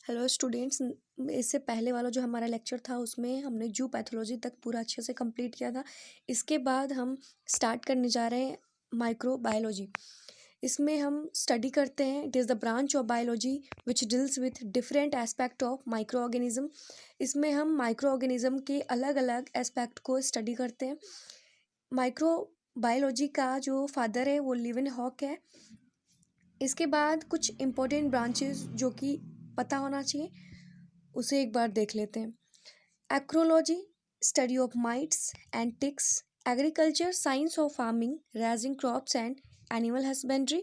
Hello students. इससे पहले वाला जो हमारा लेक्चर था उसमें हमने जू पैथोलॉजी तक पूरा अच्छे से कंप्लीट किया था। इसके बाद हम स्टार्ट करने जा रहे हैं माइक्रोबायोलॉजी। इसमें हम स्टडी करते हैं, it is the branch of biology which deals with different aspect of micro organism. इसमें हम माइक्रो ऑर्गेनिज्म के अलग अलग एस्पेक्ट को स्टडी करते हैं। माइक्रोबायोलॉजी का जो फादर है वो लीवेनहॉक है। इसके बाद कुछ इम्पोर्टेंट ब्रांचेस जो कि पता होना चाहिए उसे एक बार देख लेते हैं। Acarology, study of mites and ticks. Agriculture, science of farming, raising crops and animal husbandry.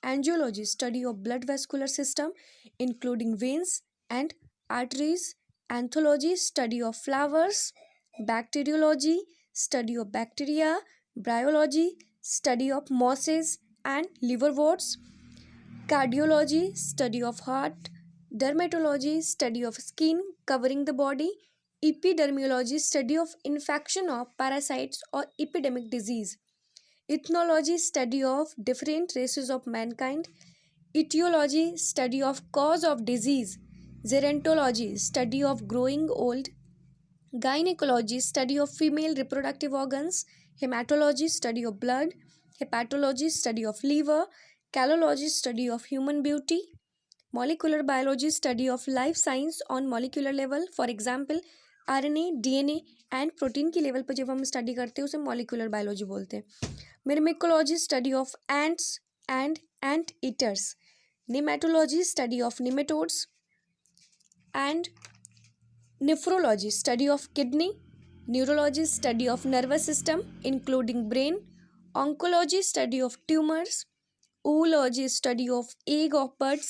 Angiology, study of blood vascular system including veins and arteries. Anthology, study of flowers. Bacteriology, study of bacteria. Bryology, study of mosses and liverworts. Cardiology, study of heart. Dermatology, study of skin covering the body. Epidermology, study of infection of parasites or epidemic disease. Ethnology, study of different races of mankind. Etiology, study of cause of disease. Gerontology, study of growing old. Gynecology, study of female reproductive organs. Hematology, study of blood. Hepatology, study of liver. Calology, study of human beauty. Molecular biology, study of life science on molecular level. For example, RNA, DNA and protein की level पर जब हम study करते हैं उसे molecular biology बोलते हैं। Myrmecology, study of ants and ant eaters. Nematology, study of nematodes. And nephrology, study of kidney. Neurology, study of nervous system including brain. Oncology, study of tumors. Oology, study of egg of birds.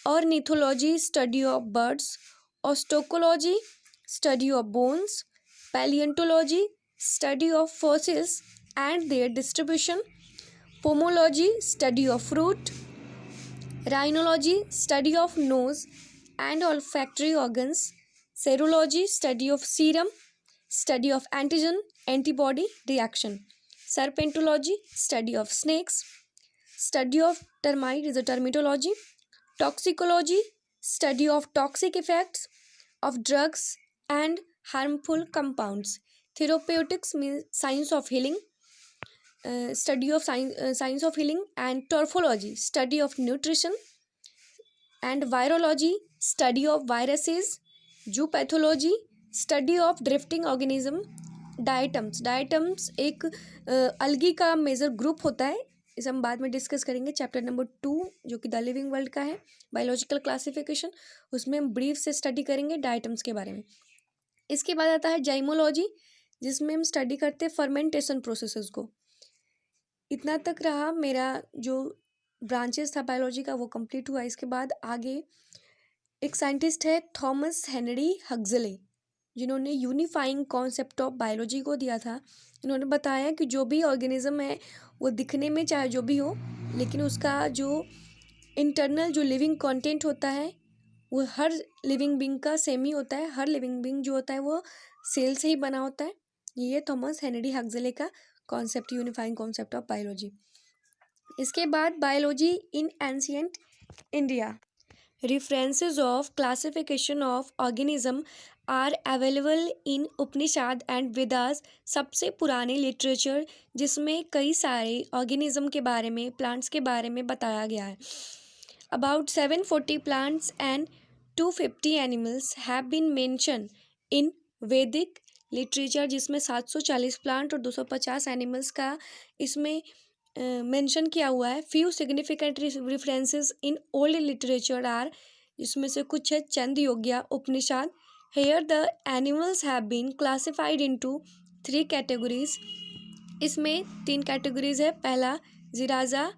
Ornithology, study of birds. Osteocology, study of bones. Paleontology, study of fossils and their distribution. Pomology, study of fruit. Rhinology, study of nose and olfactory organs. Serology, study of serum, study of antigen antibody reaction. Serpentology, study of snakes. Study of termite is a termitology. Toxicology, study of toxic effects of drugs and harmful compounds. Therapeutics means science of healing. Study of science of healing. And morphology, study of nutrition. And virology, study of viruses. Zoopathology, study of drifting organism. Diatoms एक अलगी का major group होता है, इसे हम बाद में discuss करेंगे। Chapter number 2 जो कि द लिविंग वर्ल्ड का है, बायोलॉजिकल क्लासिफिकेशन, उसमें हम ब्रीफ से स्टडी करेंगे डायटम्स के बारे में। इसके बाद आता है जाइमोलॉजी, जिसमें हम स्टडी करते हैं फर्मेंटेशन प्रोसेसेस को। इतना तक रहा मेरा जो ब्रांचेस था बायोलॉजी का, वो कंप्लीट हुआ। इसके बाद आगे एक साइंटिस्ट है थॉमस हेनरी हक्सले, जिन्होंने यूनिफाइंग कॉन्सेप्ट ऑफ बायोलॉजी को दिया था। इन्होंने बताया कि जो भी ऑर्गेनिज्म है वो दिखने में चाहे जो भी हो, लेकिन उसका जो इंटरनल जो लिविंग कंटेंट होता है वो हर लिविंग बीइंग का सेम ही होता है। हर लिविंग बीइंग जो होता है वो सेल से ही बना होता है। ये थॉमस हेनरी हक्सले का concept, unifying concept of biology. इसके बाद biology in ancient India. References of classification of organism are available in Upanishad and Vedas, सबसे पुराने लिटरेचर जिसमें कई सारे ऑर्गेनिज्म के बारे में, प्लांट्स के बारे में बताया गया है। About 740 plants and 250 animals have been mentioned in वैदिक लिटरेचर, जिसमें 740 प्लांट और 250 एनिमल्स का इसमें मेंशन किया हुआ है। Few significant references in old literature are, इसमें से कुछ है Chandogya Upanishad. Here the animals have been classified into 3 categories. इसमें 3 कैटेगरीज है। पहला जिराजा,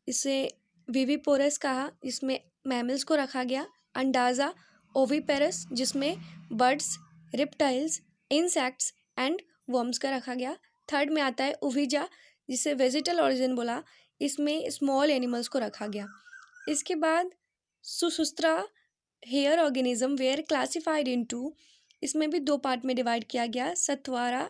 इसे विविपोरस कहा, इसमें मैमल्स को रखा गया। अंडाजा, ओविपेरस, जिसमें birds, reptiles, insects and worms का रखा गया। थर्ड में आता है उविजा, जिसे वेजिटल ऑरिजिन बोला, इसमें स्मॉल एनिमल्स को रखा गया। इसके बाद सुसुस्त्रा here organism were classified into, इसमें भी 2 पार्ट में डिवाइड किया गया। Sthavara,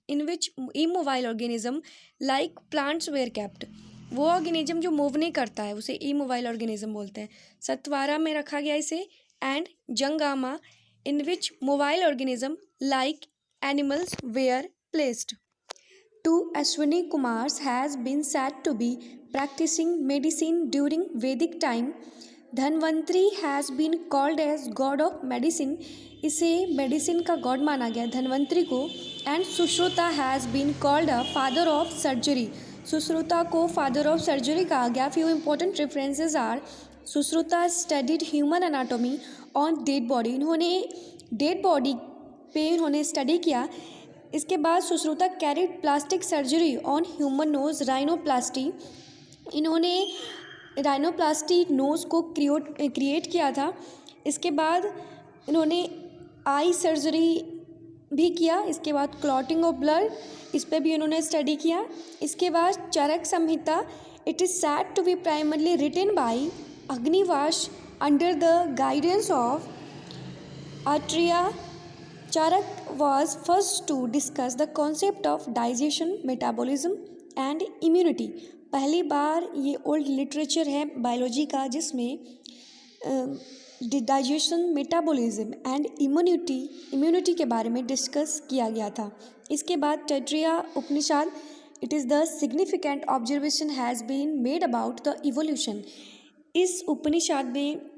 in which immobile organism like plants were kept, वो ऑर्गेनिज्म जो मूव नहीं करता है उसे इमोबाइल ऑर्गेनिज्म बोलते हैं। सत्वारा में रखा गया इसे। and jangama, in which mobile organisms like animals were placed. Two Ashwini Kumars has been said to be practicing medicine during Vedic time. Dhanvantari has been called as god of medicine, इसे medicine का god माना गया धनवंतरी को. And Sushruta has been called a father of surgery, Sushruta को father of surgery कहा गया. Few important references are Sushruta studied human anatomy on dead body, इन्होंने dead body पे इन्होंने स्टडी किया. इसके बाद Sushruta carried plastic surgery on human nose rhinoplasty, इन्होंने राइनोप्लास्टी नोज़ को क्रिएट किया था. इसके बाद इन्होंने आई सर्जरी भी किया. इसके बाद क्लॉटिंग ऑफ ब्लड, इस पर भी इन्होंने स्टडी किया. इसके बाद Charak Samhita, it is said to be primarily written by Agnivesh under the guidance of Atreya. Charak was first to discuss the concept of digestion, metabolism and immunity. पहली बार ये ओल्ड लिटरेचर है बायोलॉजी का जिसमें डाइजेशन, मेटाबॉलिज्म एंड इम्यूनिटी के बारे में डिस्कस किया गया था. इसके बाद Taittiriya Upanishad, it is the significant observation has been made about the evolution. इस उपनिषद में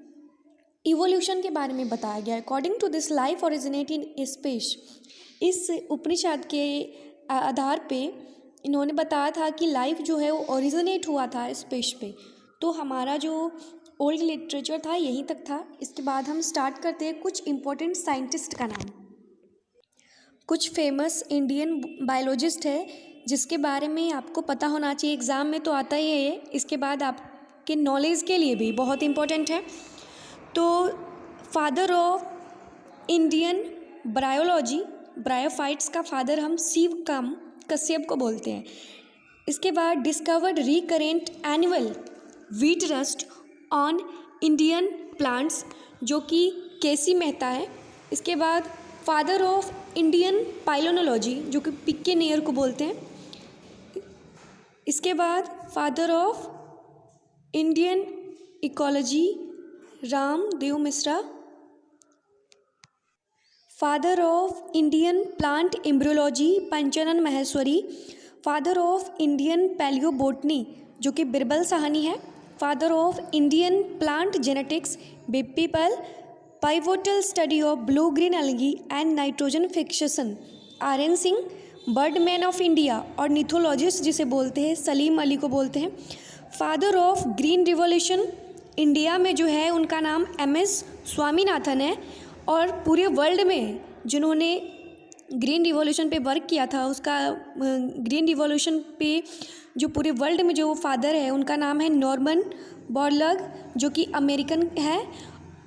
इवोल्यूशन के बारे में बताया गया. According to this life originate in space, इस उपनिषद के आधार पे इन्होंने बताया था कि लाइफ जो है वो ओरिजिनेट हुआ था स्पेस पे. तो हमारा जो ओल्ड लिटरेचर था यहीं तक था. इसके बाद हम स्टार्ट करते हैं कुछ इम्पोर्टेंट साइंटिस्ट का नाम. कुछ फेमस इंडियन बायोलॉजिस्ट है जिसके बारे में आपको पता होना चाहिए, एग्ज़ाम में तो आता ही है ये. इसके बाद आपके नॉलेज के लिए भी बहुत इम्पोर्टेंट है. तो father of Indian bryology, bryophytes का फादर हम शिव कश्यप को बोलते हैं. इसके बाद discovered recurrent annual wheat rust on Indian plants, जो कि केसी मेहता है. इसके बाद फादर ऑफ इंडियन पाइलोनोलॉजी, जो कि पिक्के नेयर को बोलते हैं. इसके बाद father of Indian ecology Ramdeo Mishra. Father of Indian plant embryology Panchanan Maheshwari. Father of Indian palaeobotany, जो कि बिरबल साहनी है. Father of Indian plant genetics BP Pal. Pivotal study of blue green algae and nitrogen fixation RN. Singh. Birdman of India और ornithologist जिसे बोलते हैं सलीम अली को बोलते हैं. Father of green revolution India में जो है उनका नाम एम.एस. स्वामीनाथन है. और पूरे वर्ल्ड में जिन्होंने ग्रीन रिवॉल्यूशन पे वर्क किया था, उसका ग्रीन रिवॉल्यूशन पे जो पूरे वर्ल्ड में जो फादर है उनका नाम है नॉर्मन बोरलग, जो कि अमेरिकन है.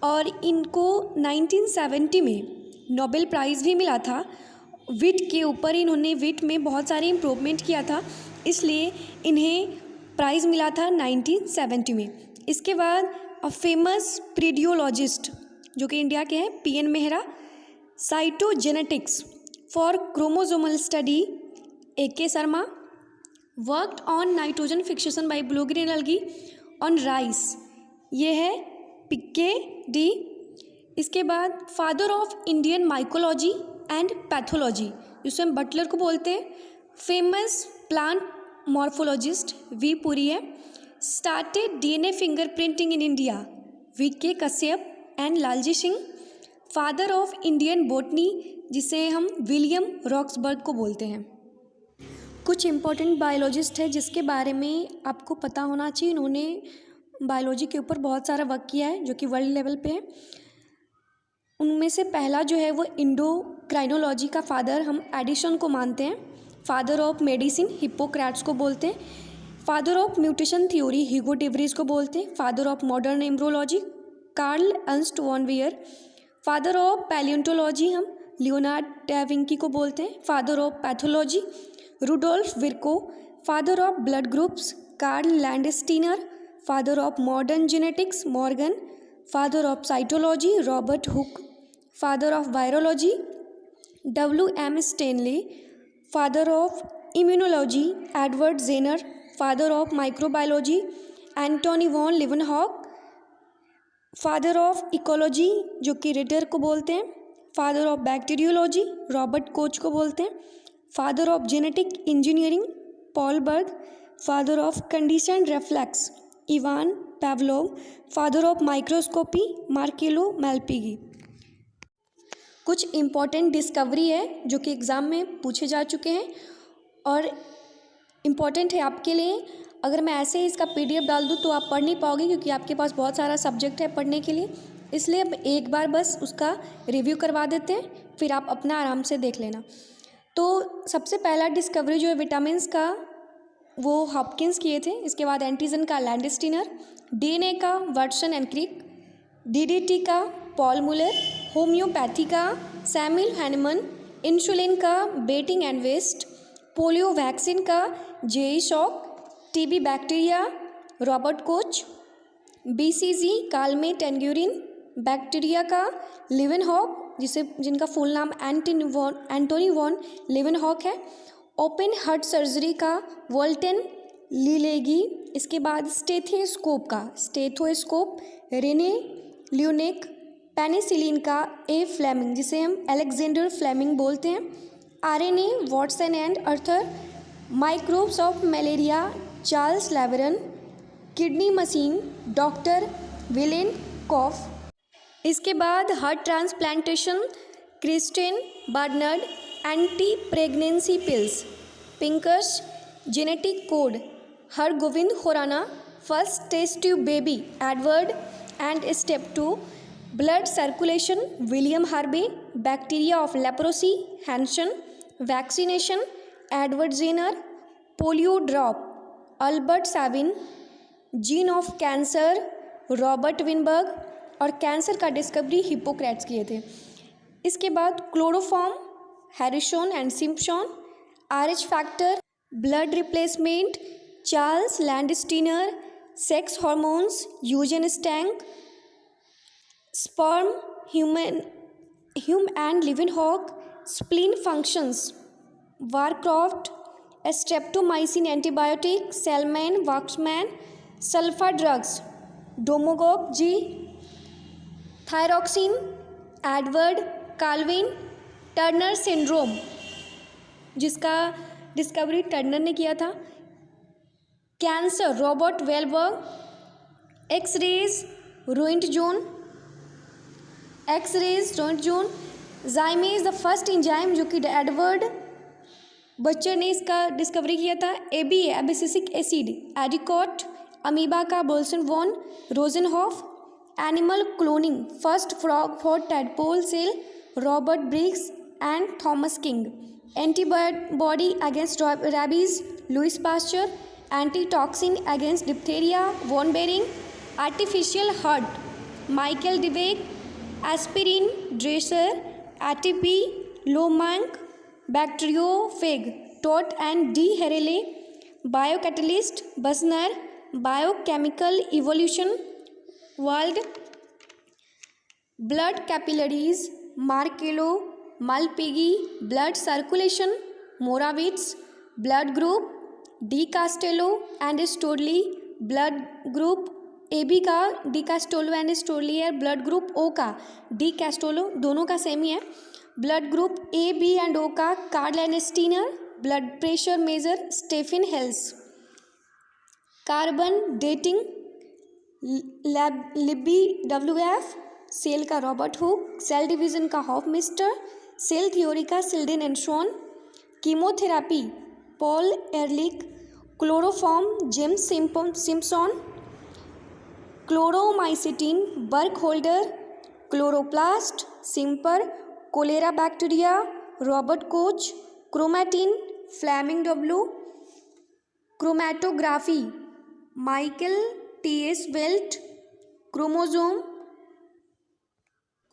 और इनको 1970 में नोबेल प्राइज़ भी मिला था. विट के ऊपर इन्होंने विट में बहुत सारे इम्प्रूवमेंट किया था, इसलिए इन्हें प्राइज़ मिला था 1970 में. इसके बाद अ फेमस प्रीडियोलॉजिस्ट जो कि इंडिया के हैं PN. Mehra. Cytogenetics for chromosomal study AK. Sharma. Worked on nitrogen fixation by blue green algae on rice, ये है पिक्के डी. इसके बाद father of Indian mycology and pathology, जिसे हम बटलर को बोलते हैं. Famous plant morphologist V Puri है. Started DNA fingerprinting in India VK. Kashyap and Lalji Singh. Father of Indian botany, जिसे हम विलियम रॉक्सबर्ग को बोलते हैं. कुछ इम्पोर्टेंट बायोलॉजिस्ट है जिसके बारे में आपको पता होना चाहिए. इन्होंने बायोलॉजी के ऊपर बहुत सारा वर्क किया है जो कि वर्ल्ड लेवल पे है. उनमें से पहला जो है वो इंडोक्राइनोलॉजी का फादर हम एडिसन को मानते हैं. फादर ऑफ मेडिसिन हिप्पोक्रेट्स को बोलते हैं. Father of mutation theory Hugo de Vries को बोलते हैं. Father of modern embryology Karl Ernst von Baer. Father of palaeontology हम लियोनार्ड डा विंची को बोलते हैं. Father of pathology Rudolf Virchow. Father of blood groups Karl Landsteiner. Father of modern genetics Morgan. Father of cytology Robert Hooke. Father of virology W.M. Stanley. Father of immunology Edward Jenner. Father of microbiology Antonie von Leeuwenhoek. Father of ecology जो कि Ritter को बोलते हैं। Father of bacteriology Robert Koch को बोलते हैं। Father of genetic engineering Paul Berg. Father of condition reflex Ivan Pavlov. Father of microscopy Marcello Malpighi. कुछ important discovery है जो कि एग्ज़ाम में पूछे जा चुके हैं और इम्पॉर्टेंट है आपके लिए। अगर मैं ऐसे ही इसका PDF डाल दूँ तो आप पढ़ नहीं पाओगे, क्योंकि आपके पास बहुत सारा सब्जेक्ट है पढ़ने के लिए। इसलिए अब एक बार बस उसका रिव्यू करवा देते हैं, फिर आप अपना आराम से देख लेना। तो सबसे पहला डिस्कवरी जो है विटामिन्स का, वो हॉपकिंस किए थे। इसके बाद एंटीजन का लैंडस्टीनर, DNA का वाटसन एंड क्रिक, DDT का पॉल मुलर, होम्योपैथी का सैमुअल हैनमन, इंसुलिन का Banting and West, polio vaccine का J.E. Salk, TB bacteria Robert Koch, BCG Calmette Guerin, bacteria का लिवेनहॉक जिनका फुल नाम एंटोनी वॉन लिवेनहॉक है, open heart surgery का Walton Lillehei. इसके बाद स्टेथोस्कोप रेने ल्यूनेक, पेनिसिलिन का A. फ्लेमिंग जिसे हम अलेक्जेंडर फ्लेमिंग बोलते हैं, RNA Watson and Arthur, microbes of malaria Charles Laveran, kidney machine doctor Willem Kolff. इसके बाद heart transplantation Christiaan Barnard, anti pregnancy pills Pincus, genetic code Hargobind Khorana, first test tube baby Edward and Steptoe 2, blood circulation William Harvey, bacteria of leprosy Hansen, vaccination Edward Jenner, polio drop Albert Sabin, gene of cancer Robert Weinberg, और cancer का discovery Hippocrates किए थे। इसके बाद chloroform Harrison and Simpson, RH factor blood replacement Charles Landsteiner, sex hormones Eugen Steinach, sperm Hume and Leeuwenhoek, spleen functions Warcroft, streptomycin antibiotic Selman Waksman, sulpha drugs Domagk ji, thyroxine Edward Calvin, Turner syndrome जिसका discovery Turner ने किया था, cancer Robert Weinberg, x rays Roentgen, zymase the first enzyme जो कि Edward बच्चर ने इसका discovery किया था, ABA abscisic acid Addicott, amoeba का Rosel von Rosenhof, animal cloning first frog for tadpole cell Robert Briggs and Thomas King, antibody against rabies Louis Pasteur, antitoxin against diphtheria von Behring, artificial heart Michael DeBakey, aspirin Dreser, ATP Lohmann, bacteriophage टॉट and d'Herelle, biocatalyst Buchner, biochemical evolution world, blood capillaries Marcello Malpighi, blood circulation Morawitz, blood group de Castello and Sturli, blood group AB का de कास्टोलो and Sturli है, blood group O का de Castello, दोनों का same ही है, blood group A, B and O का Karl and Steiner, blood pressure measure Stephen Hales, carbon dating Libby WF, cell का Robert Hooke, cell division का Hofmeister, cell theory का Schleiden and Schwann, chemotherapy Paul Ehrlich, chloroform James Simpson, chloromycetin Burkholder, chloroplast Schimper, cholera bacteria Robert Koch, chromatin Flemming W, chromatography Michael TS belt,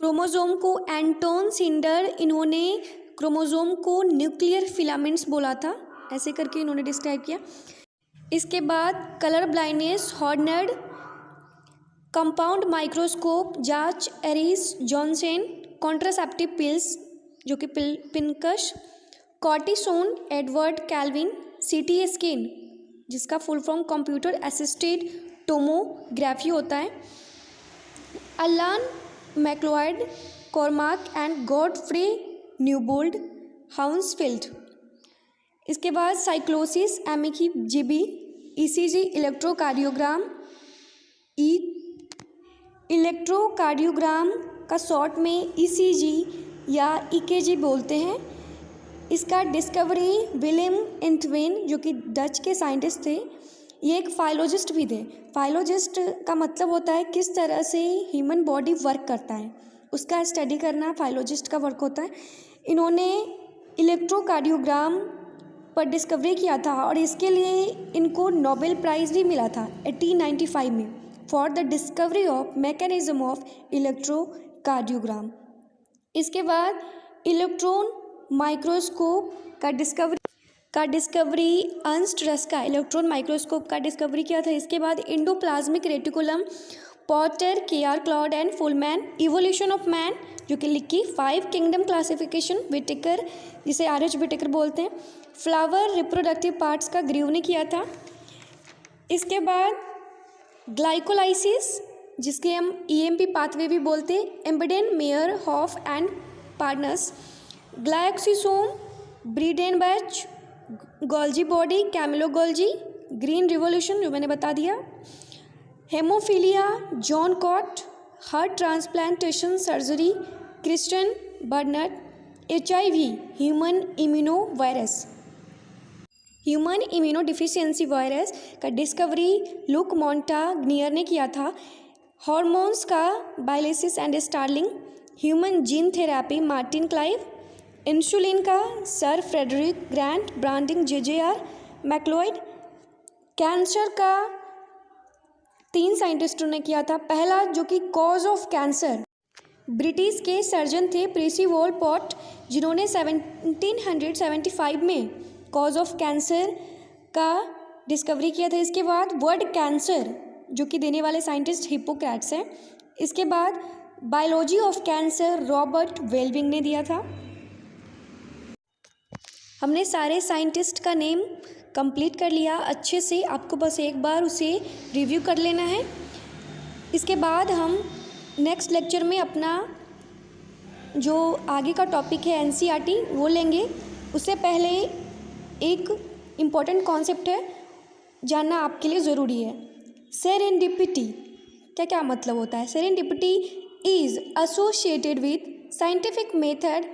chromosome को Anton Schneider, इन्होंने chromosome को nuclear filaments बोला था, ऐसे करके इन्होंने describe किया। इसके बाद colour blindness Horner, compound microscope जांच एरिस जॉनसन, कॉन्ट्रासेप्टिव पिल्स जो कि Pincus, cortisone Edward Calvin, CT scan जिसका full form computer assisted tomography होता है, अलान मैक्लोइड, कॉर्माक एंड गॉडफ्रे न्यूबोल्ड, हाउंसफील्ड। इसके बाद cyclosis, Amici GB, ECG electrocardiogram. Electrocardiogram का शॉर्ट में ईसीजी या ईकेजी बोलते हैं। इसका डिस्कवरी विलियम इंथवेन, जो कि डच के साइंटिस्ट थे, ये एक फाइलोजिस्ट भी थे। फाइलोजिस्ट का मतलब होता है किस तरह से ह्यूमन बॉडी वर्क करता है, उसका स्टडी करना फाइलोजिस्ट का वर्क होता है। इन्होंने इलेक्ट्रोकार्डियोग्राम पर डिस्कवरी किया था और इसके लिए इनको नोबेल प्राइज़ भी मिला था 1895 में for the discovery of mechanism of electrocardiogram. इसके बाद इलेक्ट्रॉन माइक्रोस्कोप का discovery Ernst Ruska electron microscope का डिस्कवरी किया था। इसके बाद endoplasmic reticulum, Porter, KR Claude and Fullman, evolution of man, जो कि लिखी 5 किंगडम क्लासिफिकेशन, विटेकर, जिसे आर.एच. विटेकर बोलते हैं। फ्लावर रिप्रोडक्टिव पार्ट्स का ग्रीव ने किया था। इसके बाद ग्लाइकोलाइसिस, जिसके हम ईएमपी पाथवे भी बोलते हैं, Embden, Meyerhof and partners. Glyoxysome, Breidenbach, Golgi body, Camillo Golgi, green revolution जो मैंने बता दिया। Haemophilia, John Cott, heart transplantation surgery, Christiaan Barnard. HIV, human immuno virus, human immuno deficiency virus का discovery Luc Montagnier ने किया था। Hormones का Bayliss and Starling. Human gene therapy, Martin Cline. Insulin का sir Frederick Grant Banting, JJR Macleod. Cancer का 3 साइंटिस्टों ने किया था। पहला जो कि कॉज ऑफ कैंसर, ब्रिटिश के सर्जन थे प्रेसी वॉलपॉट, जिन्होंने 1775 में कॉज ऑफ कैंसर का डिस्कवरी किया था। इसके बाद वर्ड कैंसर जो कि देने वाले साइंटिस्ट हिप्पोक्रेट्स हैं। इसके बाद बायोलॉजी ऑफ कैंसर रॉबर्ट वेल्विंग ने दिया था। हमने सारे साइंटिस्ट का नेम कंप्लीट कर लिया अच्छे से, आपको बस एक बार उसे रिव्यू कर लेना है। इसके बाद हम नेक्स्ट लेक्चर में अपना जो आगे का टॉपिक है NCERT वो लेंगे। उससे पहले एक इम्पॉर्टेंट कॉन्सेप्ट है, जानना आपके लिए ज़रूरी है। सेरेंडिपिटी क्या क्या मतलब होता है? Serendipity is associated with scientific method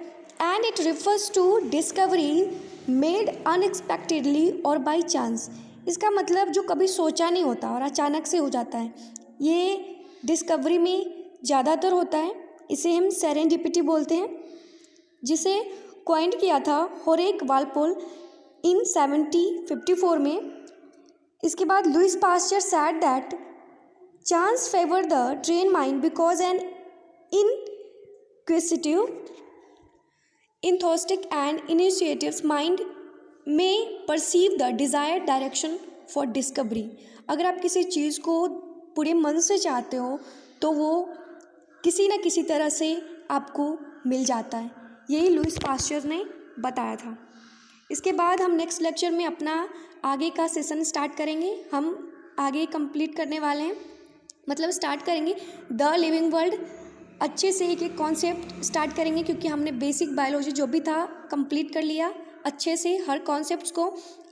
and it refers to discovery made unexpectedly और बाई चांस। इसका मतलब जो कभी सोचा नहीं होता और अचानक से हो जाता है, ये डिस्कवरी में ज़्यादातर होता है। इसे हम सेरेंडिपिटी बोलते हैं, जिसे कॉइंड किया था होरेक वालपोल इन 1754 में। इसके बाद Louis Pasteur said that chance favour the train mind because an inquisitive, enthusiastic and initiative mind may perceive the desired direction for discovery। अगर आप किसी चीज़ को पूरे मन से चाहते हो तो वो किसी न किसी तरह से आपको मिल जाता है। यही लुइस पास्चर ने बताया था। इसके बाद हम नेक्स्ट लेक्चर में अपना आगे का सेशन स्टार्ट करेंगे। हम आगे कंप्लीट करने वाले हैं, मतलब स्टार्ट करेंगे द लिविंग वर्ल्ड। अच्छे से एक एक कॉन्सेप्ट स्टार्ट करेंगे, क्योंकि हमने बेसिक बायोलॉजी जो भी था कंप्लीट कर लिया अच्छे से हर कॉन्सेप्ट्स को।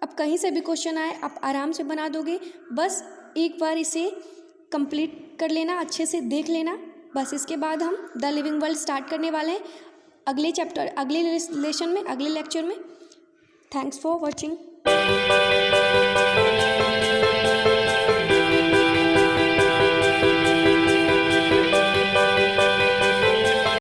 अब कहीं से भी क्वेश्चन आए आप आराम से बना दोगे, बस एक बार इसे कंप्लीट कर लेना, अच्छे से देख लेना। बस इसके बाद हम द लिविंग वर्ल्ड स्टार्ट करने वाले हैं अगले चैप्टर, अगले लेसन में, अगले लेक्चर में। Thanks for watching.